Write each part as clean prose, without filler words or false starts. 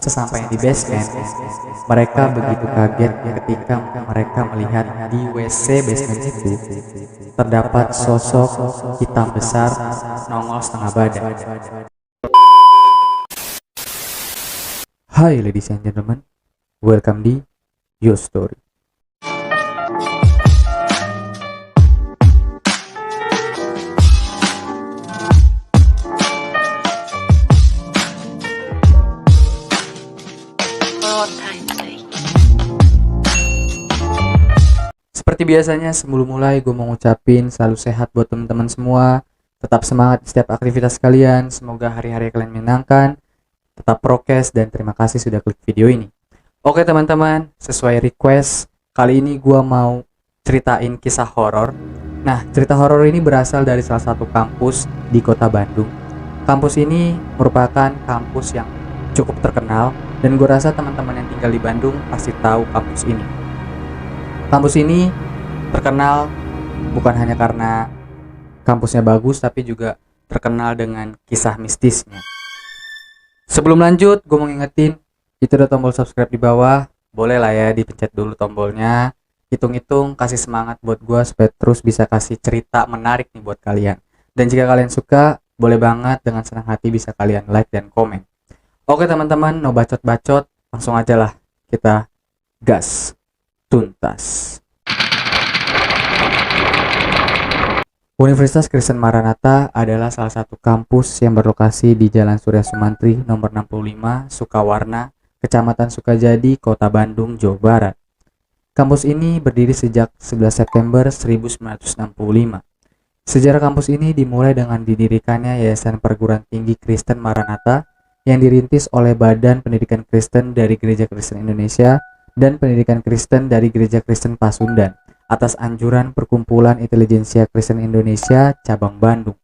Sesampainya di basement, mereka begitu kaget ketika mereka melihat di WC basement itu terdapat sosok hitam besar nongol setengah badan. Hai ladies and gentlemen, welcome di Your Story. Seperti biasanya, sebelum mulai gue mau ngucapin selalu sehat buat teman-teman semua. Tetap semangat di setiap aktivitas kalian. Semoga hari-hari kalian menyenangkan. Tetap prokes dan terima kasih sudah klik video ini. Oke teman-teman, sesuai request, kali ini gue mau ceritain kisah horor. Nah, cerita horor ini berasal dari salah satu kampus di kota Bandung. Kampus ini merupakan kampus yang cukup terkenal dan gue rasa teman-teman yang tinggal di Bandung pasti tahu kampus ini. Kampus ini terkenal bukan hanya karena kampusnya bagus, tapi juga terkenal dengan kisah mistisnya. Sebelum lanjut, gue mau ngingetin, itu ada tombol subscribe di bawah. Boleh lah ya dipencet dulu tombolnya. Hitung-hitung kasih semangat buat gue supaya terus bisa kasih cerita menarik nih buat kalian. Dan jika kalian suka, boleh banget dengan senang hati bisa kalian like dan komen. Oke teman-teman, no bacot-bacot, langsung aja lah kita gas tuntas. Universitas Kristen Maranatha adalah salah satu kampus yang berlokasi di Jalan Surya Sumantri nomor 65, Sukawarna, Kecamatan Sukajadi, Kota Bandung, Jawa Barat. Kampus ini berdiri sejak 11 September 1965. Sejarah kampus ini dimulai dengan didirikannya Yayasan Perguruan Tinggi Kristen Maranatha yang dirintis oleh Badan Pendidikan Kristen dari Gereja Kristen Indonesia dan Pendidikan Kristen dari Gereja Kristen Pasundan atas anjuran Perkumpulan Intelijensia Kristen Indonesia Cabang Bandung.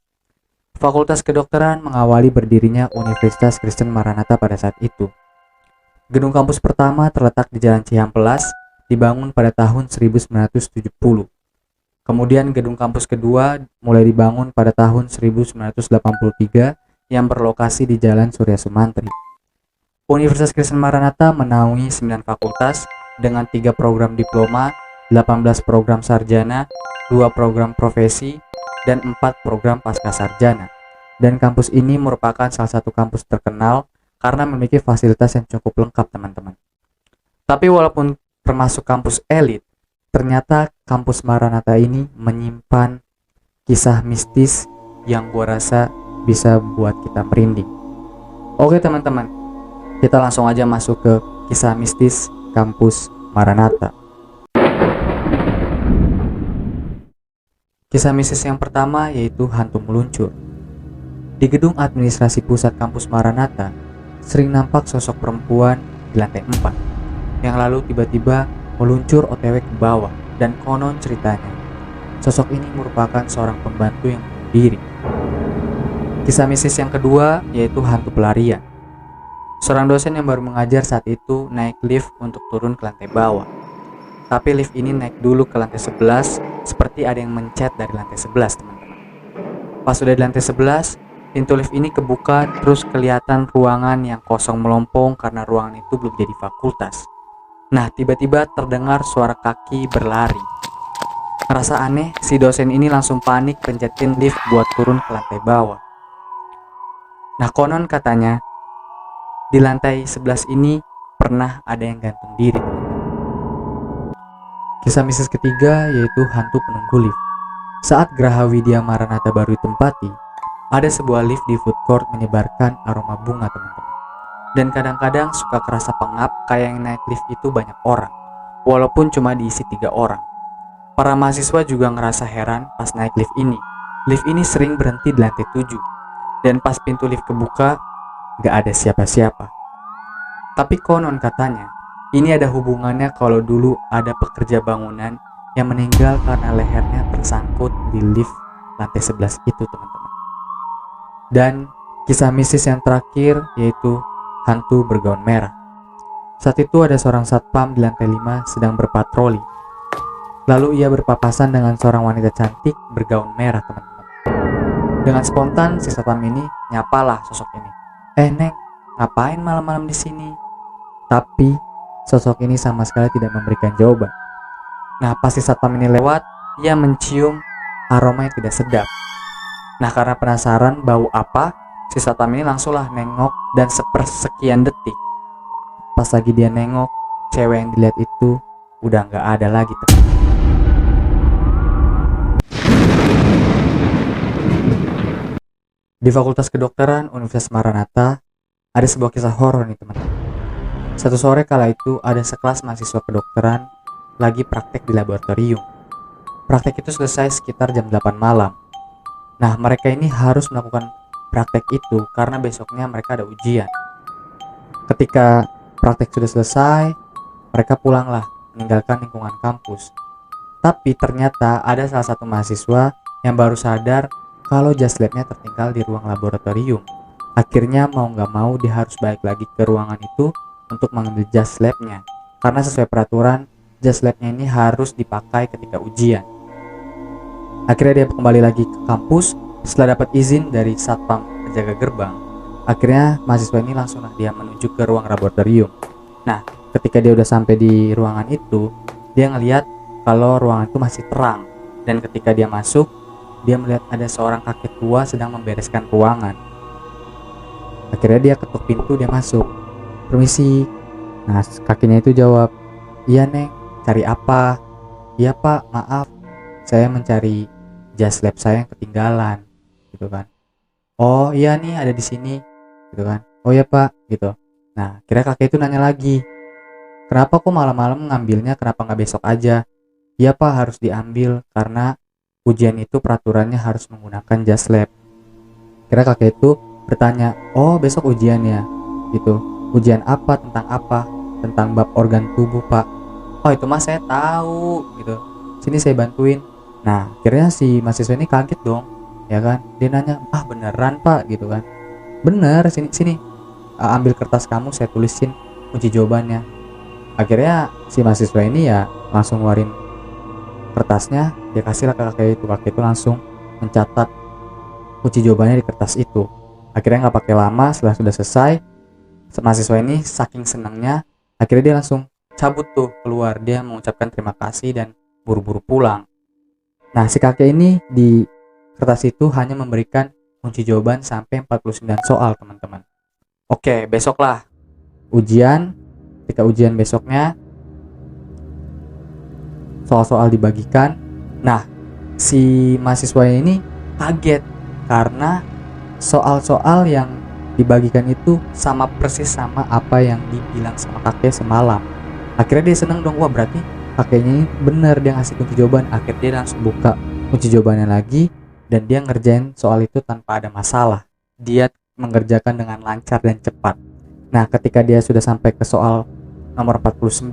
Fakultas Kedokteran mengawali berdirinya Universitas Kristen Maranatha pada saat itu. Gedung kampus pertama terletak di Jalan Cihampelas, dibangun pada tahun 1970. Kemudian gedung kampus kedua mulai dibangun pada tahun 1983 yang berlokasi di Jalan Surya Sumantri. Universitas Kristen Maranatha menaungi 9 fakultas dengan 3 program diploma, 18 program sarjana, 2 program profesi, dan 4 program pascasarjana. Dan kampus ini merupakan salah satu kampus terkenal karena memiliki fasilitas yang cukup lengkap teman-teman. Tapi walaupun termasuk kampus elit, ternyata kampus Maranatha ini menyimpan kisah mistis yang gua rasa bisa buat kita merinding. Oke teman-teman, kita langsung aja masuk ke kisah mistis kampus Maranatha. Kisah mistis yang pertama yaitu hantu meluncur. Di gedung administrasi pusat kampus Maranatha, sering nampak sosok perempuan di lantai 4 yang lalu tiba-tiba meluncur OTW ke bawah, dan konon ceritanya sosok ini merupakan seorang pembantu yang bunuh diri. Kisah mistis yang kedua yaitu hantu pelarian. Seorang dosen yang baru mengajar saat itu naik lift untuk turun ke lantai bawah. Tapi lift ini naik dulu ke lantai 11, seperti ada yang mencet dari lantai 11 teman-teman. Pas sudah di lantai 11, pintu lift ini kebuka, terus kelihatan ruangan yang kosong melompong karena ruangan itu belum jadi fakultas. Nah, tiba-tiba terdengar suara kaki berlari. Ngerasa aneh, si dosen ini langsung panik pencetin lift buat turun ke lantai bawah. Nah, konon katanya di lantai 11 ini pernah ada yang gantung diri. Kisah mistis ketiga yaitu hantu penunggu lift. Saat Geraha Widya Maranatha baru ditempati, ada sebuah lift di food court menyebarkan aroma bunga teman-teman. Dan kadang-kadang suka kerasa pengap kayak yang naik lift itu banyak orang, walaupun cuma diisi 3 orang. Para mahasiswa juga ngerasa heran pas naik lift ini. Lift ini sering berhenti di lantai 7, dan pas pintu lift kebuka, gak ada siapa-siapa. Tapi konon katanya, ini ada hubungannya kalau dulu ada pekerja bangunan yang meninggal karena lehernya tersangkut di lift lantai 11 itu teman-teman. Dan kisah mistis yang terakhir yaitu hantu bergaun merah. Saat itu ada seorang satpam di lantai 5 sedang berpatroli. Lalu ia berpapasan dengan seorang wanita cantik bergaun merah teman-teman. Dengan spontan si satpam ini nyapalah sosok ini. Neng, ngapain malam-malam di sini? Tapi sosok ini sama sekali tidak memberikan jawaban. Nah, pas si satpam ini lewat, ia mencium aroma yang tidak sedap. Nah, karena penasaran bau apa, si satpam ini langsunglah nengok dan sepersekian detik. Pas lagi dia nengok, cewek yang dilihat itu udah nggak ada lagi. Di Fakultas Kedokteran Universitas Maranatha, ada sebuah kisah horor nih teman-teman. Satu sore kala itu ada sekelas mahasiswa kedokteran lagi praktek di laboratorium. Praktek itu selesai sekitar jam 8 malam. Nah, mereka ini harus melakukan praktek itu karena besoknya mereka ada ujian. Ketika praktek sudah selesai, mereka pulanglah meninggalkan lingkungan kampus. Tapi ternyata ada salah satu mahasiswa yang baru sadar kalau jas labnya tertinggal di ruang laboratorium. Akhirnya mau gak mau dia harus balik lagi ke ruangan itu untuk mengambil jas labnya. Karena sesuai peraturan, jas labnya ini harus dipakai ketika ujian. Akhirnya dia kembali lagi ke kampus setelah dapat izin dari satpam penjaga gerbang. Akhirnya mahasiswa ini langsung dia menuju ke ruang laboratorium. Nah, ketika dia udah sampai di ruangan itu, dia ngelihat kalau ruangan itu masih terang. Dan ketika dia masuk, dia melihat ada seorang kakek tua sedang membereskan ruangan. Akhirnya dia ketuk pintu, dia masuk. "Permisi." Nah, kakeknya itu jawab, "Iya Neng, cari apa?" "Iya Pak, maaf, saya mencari jas lab saya yang ketinggalan." Gitu kan. "Oh iya nih, ada di sini." Gitu kan. "Oh ya Pak." Gitu. Nah, kira kakek itu nanya lagi, "Kenapa kok malam-malam ngambilnya, kenapa nggak besok aja?" "Iya Pak, harus diambil karena ujian itu peraturannya harus menggunakan jas lab." Kira kakek itu bertanya, "Oh besok ujian ya?" Gitu. "Ujian apa? Tentang apa?" "Tentang bab organ tubuh Pak." "Oh itu mah saya tahu." Gitu. "Sini saya bantuin." Nah akhirnya si mahasiswa ini kaget dong, ya kan. Dia nanya, "Ah beneran Pak?" Gitu kan. "Bener, sini ambil kertas kamu, saya tulisin kunci jawabannya." Akhirnya si mahasiswa ini ya langsung ngeluarin kertasnya, dia kasihlah ke kakek itu. Kakek itu langsung mencatat kunci jawabannya di kertas itu. Akhirnya nggak pakai lama, setelah sudah selesai, mahasiswa ini saking senangnya, akhirnya dia langsung cabut tuh keluar. Dia mengucapkan terima kasih dan buru-buru pulang. Nah, si kakek ini di kertas itu hanya memberikan kunci jawaban sampai 49 soal, teman-teman. Oke, besoklah ujian. Ketika ujian besoknya, soal-soal dibagikan. Nah, si mahasiswa ini kaget karena soal-soal yang dibagikan itu sama persis sama apa yang dibilang sama kakek semalam. Akhirnya dia seneng dong, wah berarti kakeknya ini bener, dia ngasih kunci jawaban. Akhirnya dia langsung buka kunci jawabannya lagi dan dia ngerjain soal itu tanpa ada masalah. Dia mengerjakan dengan lancar dan cepat. Nah, ketika dia sudah sampai ke soal nomor 49,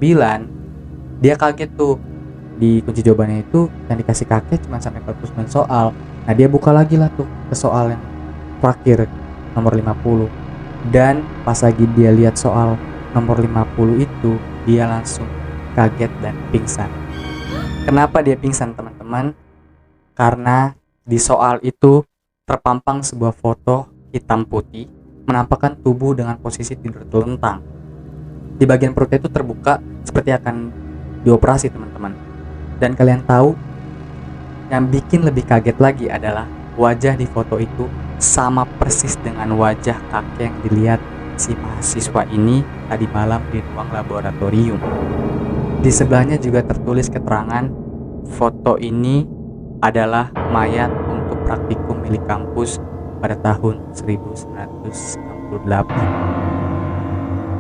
dia kaget tuh. Di kunci jawabannya itu yang dikasih kakek cuma sampai 49 soal. Nah, dia buka lagi lah tuh ke soal yang terakhir, nomor 50. Dan pas lagi dia lihat soal nomor 50 itu, dia langsung kaget dan pingsan. Kenapa dia pingsan, teman-teman? Karena di soal itu terpampang sebuah foto hitam putih menampakkan tubuh dengan posisi tidur telentang. Di bagian perutnya itu terbuka seperti akan dioperasi, teman-teman. Dan kalian tahu, yang bikin lebih kaget lagi adalah wajah di foto itu sama persis dengan wajah kakek yang dilihat si mahasiswa ini tadi malam di ruang laboratorium. Di sebelahnya juga tertulis keterangan foto ini adalah mayat untuk praktikum milik kampus pada tahun 1998.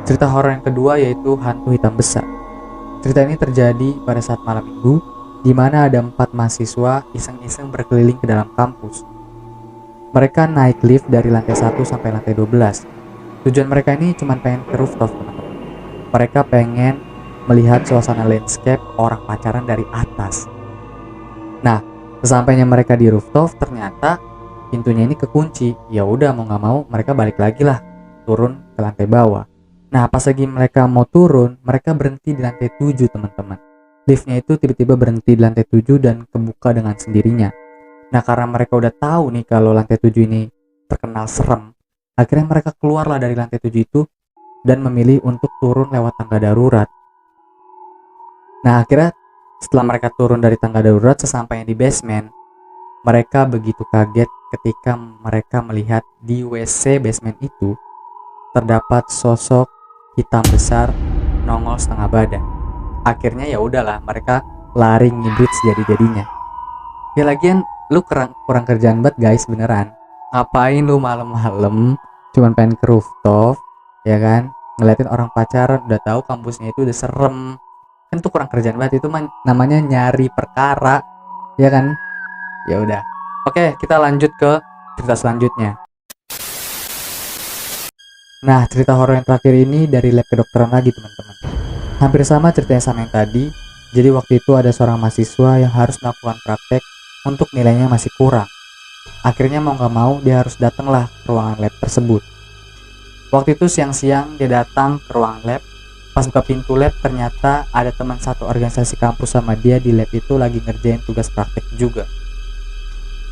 Cerita horor yang kedua yaitu hantu hitam besar. Cerita ini terjadi pada saat malam minggu, di mana ada 4 mahasiswa iseng-iseng berkeliling ke dalam kampus. Mereka naik lift dari lantai 1 sampai lantai 12. Tujuan mereka ini cuma pengen ke rooftop, teman-teman. Mereka pengen melihat suasana landscape orang pacaran dari atas. Nah, sesampainya mereka di rooftop, ternyata pintunya ini kekunci. Ya udah, mau nggak mau mereka balik lagi lah, turun ke lantai bawah. Nah, pas lagi mereka mau turun, mereka berhenti di lantai 7, teman-teman. Liftnya itu tiba-tiba berhenti di lantai 7 dan kebuka dengan sendirinya. Nah, karena mereka udah tahu nih kalau lantai 7 ini terkenal serem, akhirnya mereka keluarlah dari lantai 7 itu dan memilih untuk turun lewat tangga darurat. Nah, akhirnya setelah mereka turun dari tangga darurat, sesampainya di basement, mereka begitu kaget ketika mereka melihat di WC basement itu terdapat sosok hitam besar nongol setengah badan. Akhirnya ya udahlah, mereka lari ngibrit sejadi-jadinya. Ya lagian lu kurang kerjaan banget guys, beneran. Ngapain lu malam-malam cuman pengen ke rooftop, ya kan? Ngeliatin orang pacaran, udah tahu kampusnya itu udah serem. Kan tuh kurang kerjaan banget, itu namanya nyari perkara, ya kan? Ya udah. Oke, kita lanjut ke cerita selanjutnya. Nah, cerita horor yang terakhir ini dari lab kedokteran lagi, teman-teman. Hampir sama ceritanya sama yang tadi. Jadi waktu itu ada seorang mahasiswa yang harus melakukan praktek untuk nilainya masih kurang. Akhirnya mau gak mau dia harus datanglah ke ruangan lab tersebut. Waktu itu siang-siang dia datang ke ruangan lab. Pas buka pintu lab ternyata ada teman satu organisasi kampus sama dia di lab itu lagi ngerjain tugas praktek juga.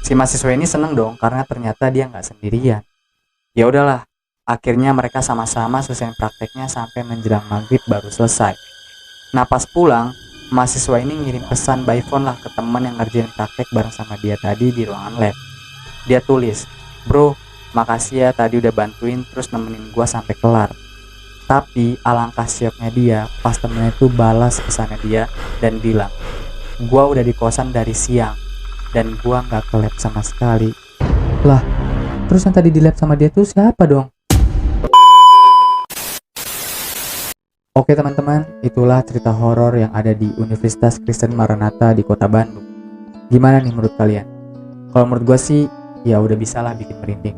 Si mahasiswa ini seneng dong karena ternyata dia nggak sendirian. Ya udahlah, akhirnya mereka sama-sama selesai prakteknya sampai menjelang maghrib baru selesai. Nah pas pulang, mahasiswa ini ngirim pesan by phone lah ke teman yang ngerjain praktek bareng sama dia tadi di ruangan lab. Dia tulis, "Bro, makasih ya tadi udah bantuin terus nemenin gua sampai kelar." Tapi alangkah siapnya dia pas temennya itu balas pesannya dia dan bilang, "Gua udah di kosan dari siang dan gua nggak ke lab sama sekali." Lah, terus yang tadi di lab sama dia tuh siapa dong? Oke teman-teman, itulah cerita horor yang ada di Universitas Kristen Maranatha di Kota Bandung. Gimana nih menurut kalian? Kalau menurut gua sih, ya udah bisalah bikin merinding.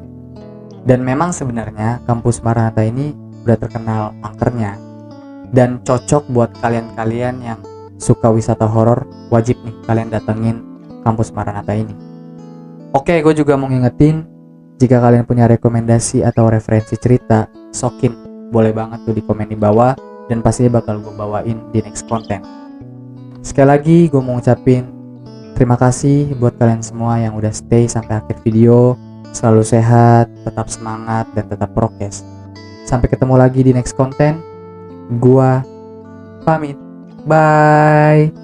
Dan memang sebenarnya kampus Maranatha ini udah terkenal angkernya dan cocok buat kalian-kalian yang suka wisata horor. Wajib nih kalian datengin kampus Maranatha ini. Oke, gue juga mau ngingetin, jika kalian punya rekomendasi atau referensi cerita, sokin, boleh banget tuh di komen di bawah dan pastinya bakal gue bawain di next konten. Sekali lagi gue mau ngucapin terima kasih buat kalian semua yang udah stay sampai akhir video. Selalu sehat, tetap semangat, dan tetap prokes. Sampai ketemu lagi di next konten. Gua pamit. Bye.